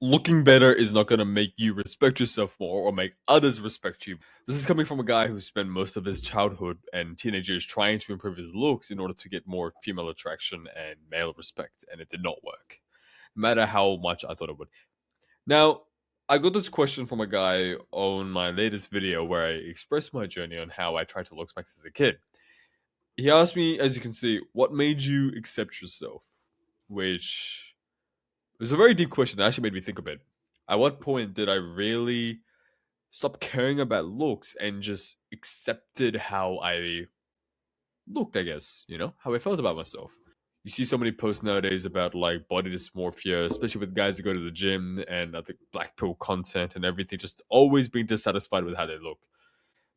looking better is not going to make you respect yourself more or make others respect you. This is coming from a guy who spent most of his childhood and teenage years trying to improve his looks in order to get more female attraction and male respect, and it did not work, no matter how much I thought it would. Now, I got this question from a guy on my latest video where I expressed my journey on how I tried to look back as a kid. He asked me, as you can see, what made you accept yourself? Which was a very deep question that actually made me think a bit. At what point did I really stop caring about looks and just accepted how I looked, I guess, how I felt about myself? You see so many posts nowadays about like body dysmorphia, especially with guys that go to the gym and I think black pill content and everything, just always being dissatisfied with how they look.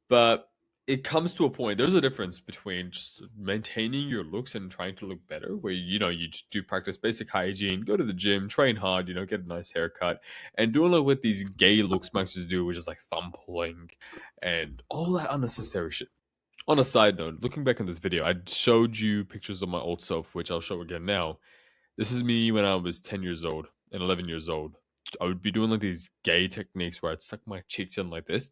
But it comes to a point. There's a difference between just maintaining your looks and trying to look better, where you just do practice basic hygiene, go to the gym, train hard, get a nice haircut, and doing like what these gay looks maxes do, which is like thumb pulling and all that unnecessary shit. On a side note, looking back on this video, I showed you pictures of my old self, which I'll show again now. This is me when I was 10 years old and 11 years old. I would be doing like these gay techniques where I'd suck my cheeks in like this.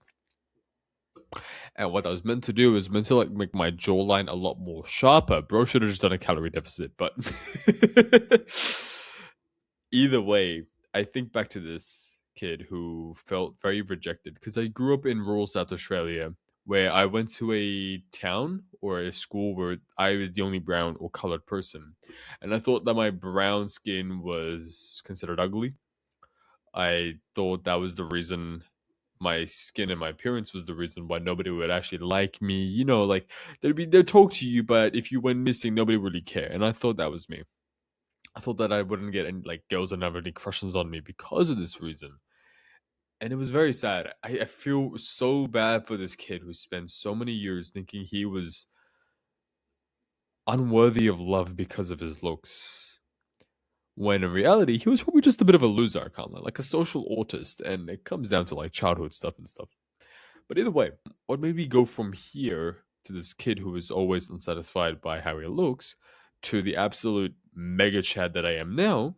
And what I was meant to do is meant to like make my jawline a lot more sharper. Bro should have just done a calorie deficit, but either way, I think back to this kid who felt very rejected because I grew up in rural South Australia where I went to a town or a school where I was the only brown or colored person. And I thought that my brown skin was considered ugly. I thought that was the reason my skin and my appearance was the reason why nobody would actually like me. Like they'd talk to you, but if you went missing, nobody would really care. And I thought that was me. I thought that I wouldn't get any like girls would never any crushes on me because of this reason. And it was very sad. I feel so bad for this kid who spent so many years thinking he was unworthy of love because of his looks. When in reality, he was probably just a bit of a loser, I can't lie, like a social autist, and it comes down to like childhood stuff and stuff. But either way, what made me go from here to this kid who is always unsatisfied by how he looks to the absolute mega chad that I am now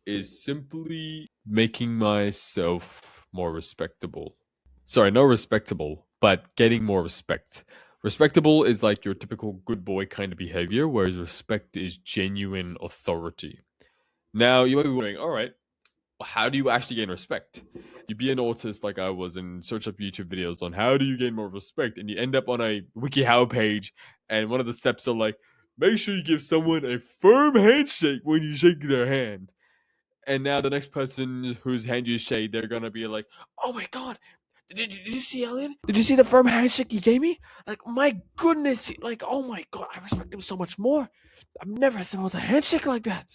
is simply making myself more respectable. Sorry, not respectable, but getting more respect. Respectable is like your typical good boy kind of behavior, whereas respect is genuine authority. Now, you might be wondering, all right, how do you actually gain respect? You be an autist like I was and search up YouTube videos on how do you gain more respect, and you end up on a WikiHow page, and one of the steps are like, make sure you give someone a firm handshake when you shake their hand. And now the next person whose hand you shake, they're gonna be like, oh my god, did you see Elliot? Did you see the firm handshake he gave me? Like, my goodness, like, oh my god, I respect him so much more. I've never seen a handshake like that.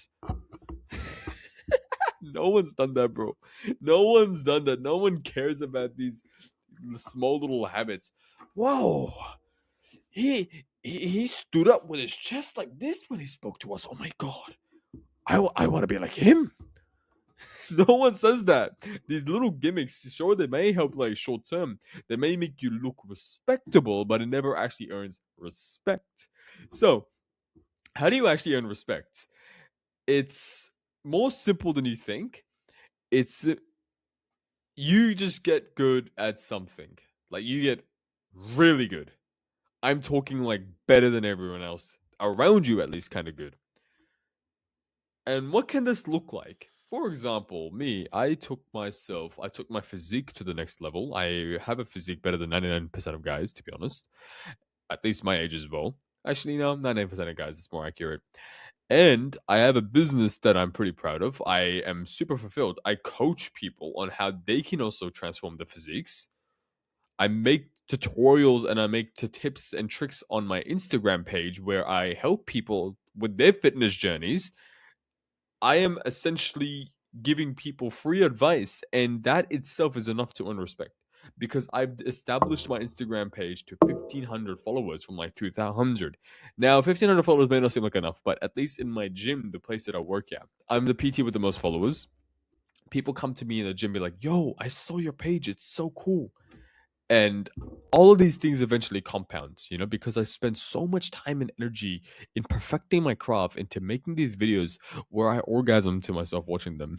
No one's done that, bro. No one's done that. No one cares about these small little habits. Whoa. He stood up with his chest like this when he spoke to us. Oh my god. I want to be like him. No one says that. These little gimmicks, sure, they may help like short term. They may make you look respectable, but it never actually earns respect. So, how do you actually earn respect? It's more simple than you think. It's you just get good at something. Like you get really good. I'm talking like better than everyone else around you, at least kind of good. And what can this look like? For example, me, I took my physique to the next level. I have a physique better than 99% of guys, to be honest. At least my age as well. Actually, no, 99% of guys is more accurate. And I have a business that I'm pretty proud of. I am super fulfilled. I coach people on how they can also transform the physiques. I make tutorials and I make tips and tricks on my Instagram page where I help people with their fitness journeys. I am essentially giving people free advice, and that itself is enough to earn respect because I've established my Instagram page to 1,500 followers from like 2,000. Now, 1,500 followers may not seem like enough, but at least in my gym, the place that I work at, I'm the PT with the most followers. People come to me in the gym, be like, yo, I saw your page. It's so cool. And all of these things eventually compound, because I spend so much time and energy in perfecting my craft into making these videos where I orgasm to myself watching them.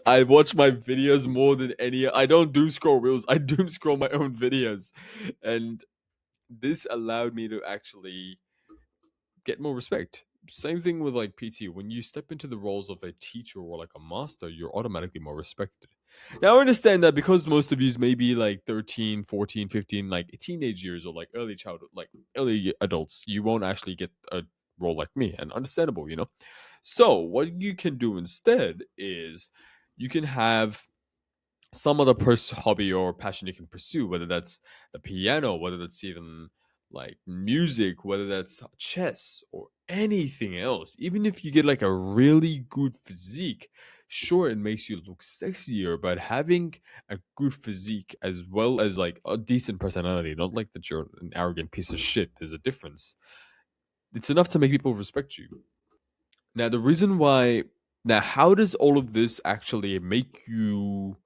I watch my videos more than any. I don't do scroll reels. I doom scroll my own videos, and this allowed me to actually get more respect. Same thing with like PT. When you step into the roles of a teacher or like a master, you're automatically more respected. Now I understand that because most of you may be like 13, 14, 15, like teenage years or like early childhood, like early adults, you won't actually get a role like me, and understandable, you know. So what you can do instead is you can have some other hobby or passion you can pursue, whether that's the piano, whether that's even like music, whether that's chess or anything else. Even if you get like a really good physique, sure, it makes you look sexier, but having a good physique as well as like a decent personality, not like that you're an arrogant piece of shit, there's a difference. It's enough to make people respect you. Now, the reason why, now, how does all of this actually make you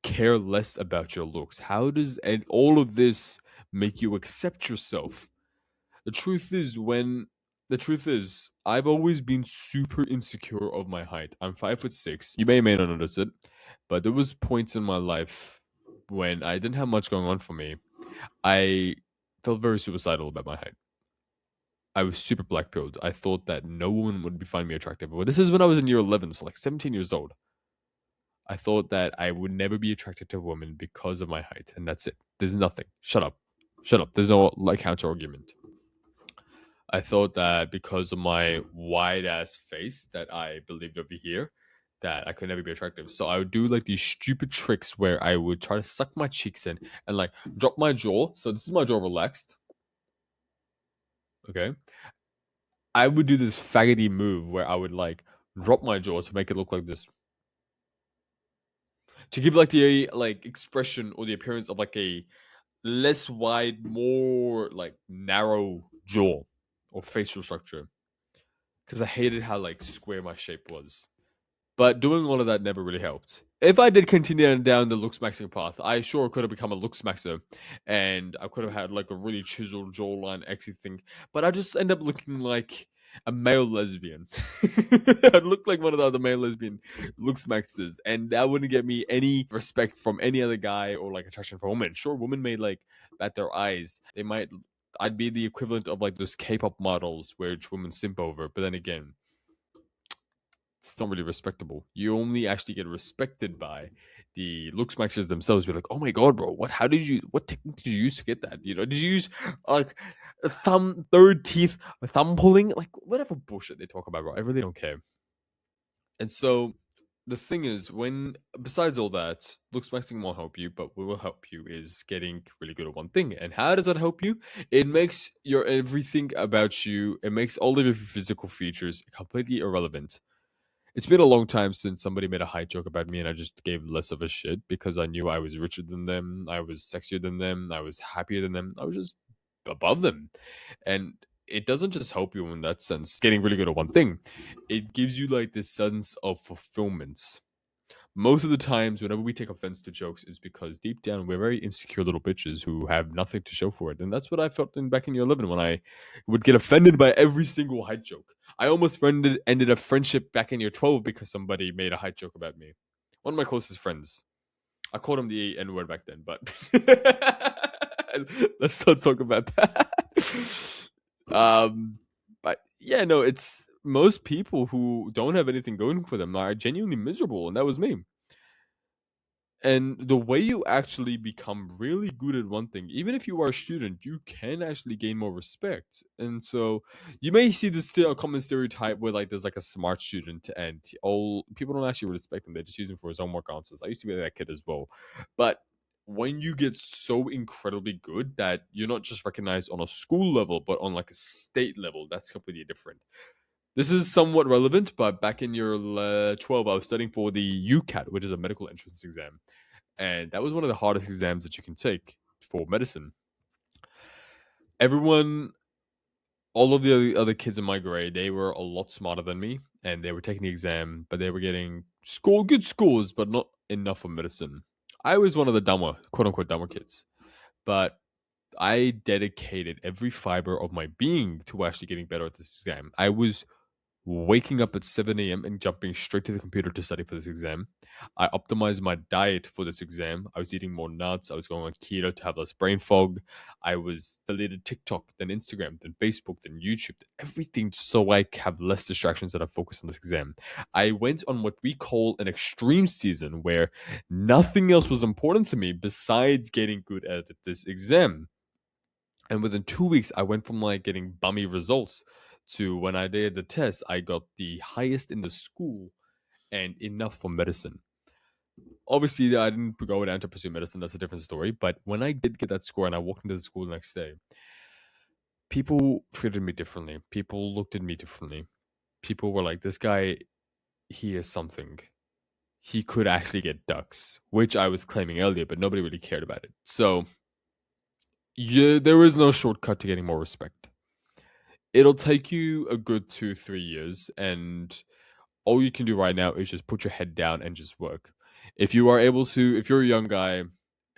care less about your looks? How does and all of this make you accept yourself? The truth is, I've always been super insecure of my height. I'm 5'6". You may or may not notice it, but there was points in my life when I didn't have much going on for me. I felt very suicidal about my height. I was super black pilled. I thought that no woman would be find me attractive. Well, this is when I was in year 11, so like 17 years old. I thought that I would never be attracted to a woman because of my height, and that's it. There's nothing. Shut up. Shut up. There's no like counter argument. I thought that because of my wide ass face that I believed over here, that I could never be attractive. So I would do like these stupid tricks where I would try to suck my cheeks in and like drop my jaw. So this is my jaw relaxed. Okay. I would do this faggoty move where I would like drop my jaw to make it look like this. To give like the like expression or the appearance of like a less wide, more like narrow jaw or facial structure. Because I hated how like square my shape was. But doing all of that never really helped. If I did continue down the looks maxing path, I sure could have become a looks maxer, and I could have had like a really chiseled jawline, everything. But I just end up looking like a male lesbian. I'd look like one of the other male lesbian looks maxers, and that wouldn't get me any respect from any other guy or like attraction from women. Sure, women may like bat their eyes. They might. I'd be the equivalent of like those K-pop models, which women simp over. But then again, it's not really respectable. You only actually get respected by the looks maxers themselves. Be like, oh my god, bro, what? How did you? What technique did you use to get that? You know, did you use like a thumb, third teeth, thumb pulling, like whatever bullshit they talk about, bro? I really don't care. And so the thing is, when besides all that, looks maxing won't help you, but what will help you is getting really good at one thing. And how does that help you? It makes your everything about you. It makes all of your physical features completely irrelevant. It's been a long time since somebody made a height joke about me, and I just gave less of a shit because I knew I was richer than them, I was sexier than them, I was happier than them, I was just above them. And it doesn't just help you in that sense, getting really good at one thing. It gives you like this sense of fulfillment. Most of the times, whenever we take offense to jokes, is because deep down we're very insecure little bitches who have nothing to show for it, and that's what I felt in back in year 11 when I would get offended by every single height joke. I almost ended a friendship back in year 12 because somebody made a height joke about me. One of my closest friends. I called him the N word back then, but let's not talk about that. But yeah, no, it's most people who don't have anything going for them are genuinely miserable, and that was me. And the way you actually become really good at one thing, even if you are a student, you can actually gain more respect. And so you may see this still a common stereotype where like there's like a smart student and all people don't actually respect him. They just use him for his homework answers. I used to be that kid as well. But when you get so incredibly good that you're not just recognized on a school level, but on like a state level, that's completely different. This is somewhat relevant, but back in year 12, I was studying for the UCAT, which is a medical entrance exam. And that was one of the hardest exams that you can take for medicine. Everyone, all of the other kids in my grade, they were a lot smarter than me, and they were taking the exam, but they were getting good scores, but not enough for medicine. I was one of the dumber, quote unquote, dumber kids, but I dedicated every fiber of my being to actually getting better at this exam. I was waking up at 7 a.m. and jumping straight to the computer to study for this exam. I optimized my diet for this exam. I was eating more nuts. I was going on keto to have less brain fog. I was deleted TikTok, then Instagram, then Facebook, then YouTube, everything so I have less distractions that I focus on this exam. I went on what we call an extreme season where nothing else was important to me besides getting good at this exam. And within 2 weeks, I went from like getting bummy results to when I did the test, I got the highest in the school and enough for medicine. Obviously, I didn't go down to pursue medicine. That's a different story. But when I did get that score and I walked into the school the next day, people treated me differently. People looked at me differently. People were like, this guy, he is something. He could actually get ducks, which I was claiming earlier, but nobody really cared about it. So, yeah, there is no shortcut to getting more respect. It'll take you a good 2 3 years, and all you can do right now is just put your head down and just work. If you are able to, if you're a young guy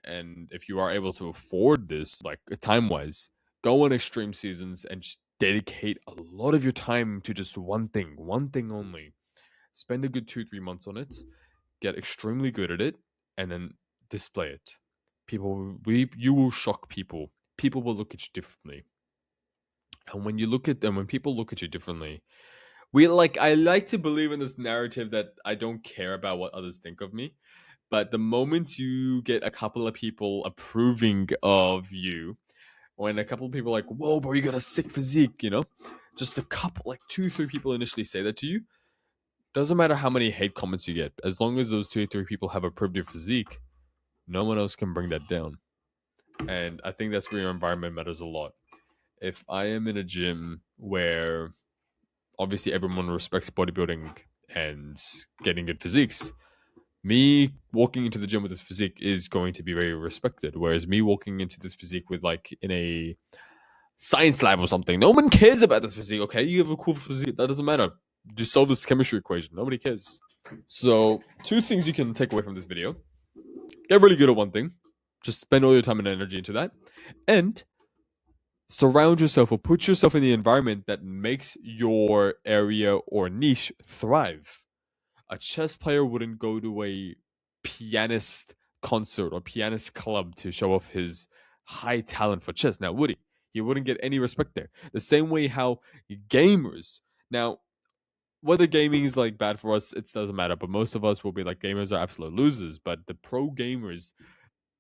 and if you are able to afford this, like time wise, go on extreme seasons and just dedicate a lot of your time to just one thing only. Spend a good 2 3 months on it, get extremely good at it, and then display it. You will shock people. People will look at you differently. And when you look at them, when people look at you differently, I like to believe in this narrative that I don't care about what others think of me. But the moment you get a couple of people approving of you, when a couple of people are like, whoa, bro, you got a sick physique, just a couple, like 2 3 people initially say that to you. Doesn't matter how many hate comments you get, as long as those 2 3 people have approved your physique, no one else can bring that down. And I think that's where your environment matters a lot. If I am in a gym where obviously everyone respects bodybuilding and getting good physiques, me walking into the gym with this physique is going to be very respected. Whereas me walking into this physique with like in a science lab or something, no one cares about this physique. Okay, you have a cool physique. That doesn't matter. Just solve this chemistry equation. Nobody cares. So, two things you can take away from this video: get really good at one thing, just spend all your time and energy into that, and surround yourself or put yourself in the environment that makes your area or niche thrive. A chess player wouldn't go to a pianist concert or pianist club to show off his high talent for chess. Now, would he? He wouldn't get any respect there. The same way how gamers. Now, whether gaming is like bad for us, it doesn't matter. But most of us will be like gamers are absolute losers. But the pro gamers,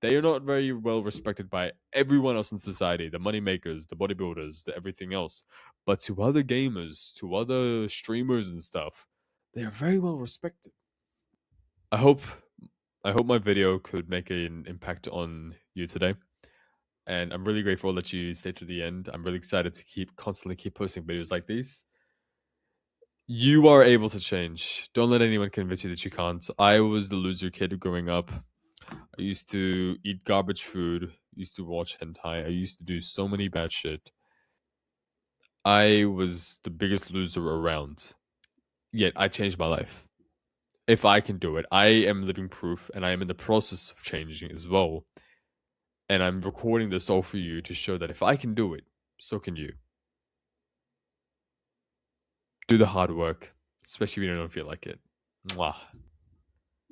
they are not very well respected by everyone else in society, the money makers, the bodybuilders, the everything else. But to other gamers, to other streamers and stuff, they are very well respected. I hope my video could make an impact on you today. And I'm really grateful that you stayed to the end. I'm really excited to constantly keep posting videos like these. You are able to change. Don't let anyone convince you that you can't. I was the loser kid growing up. I used to eat garbage food, used to watch hentai, I used to do so many bad shit. I was the biggest loser around. Yet I changed my life. If I can do it, I am living proof and I am in the process of changing as well. And I'm recording this all for you to show that if I can do it, so can you. Do the hard work, especially when you don't feel like it. Mwah.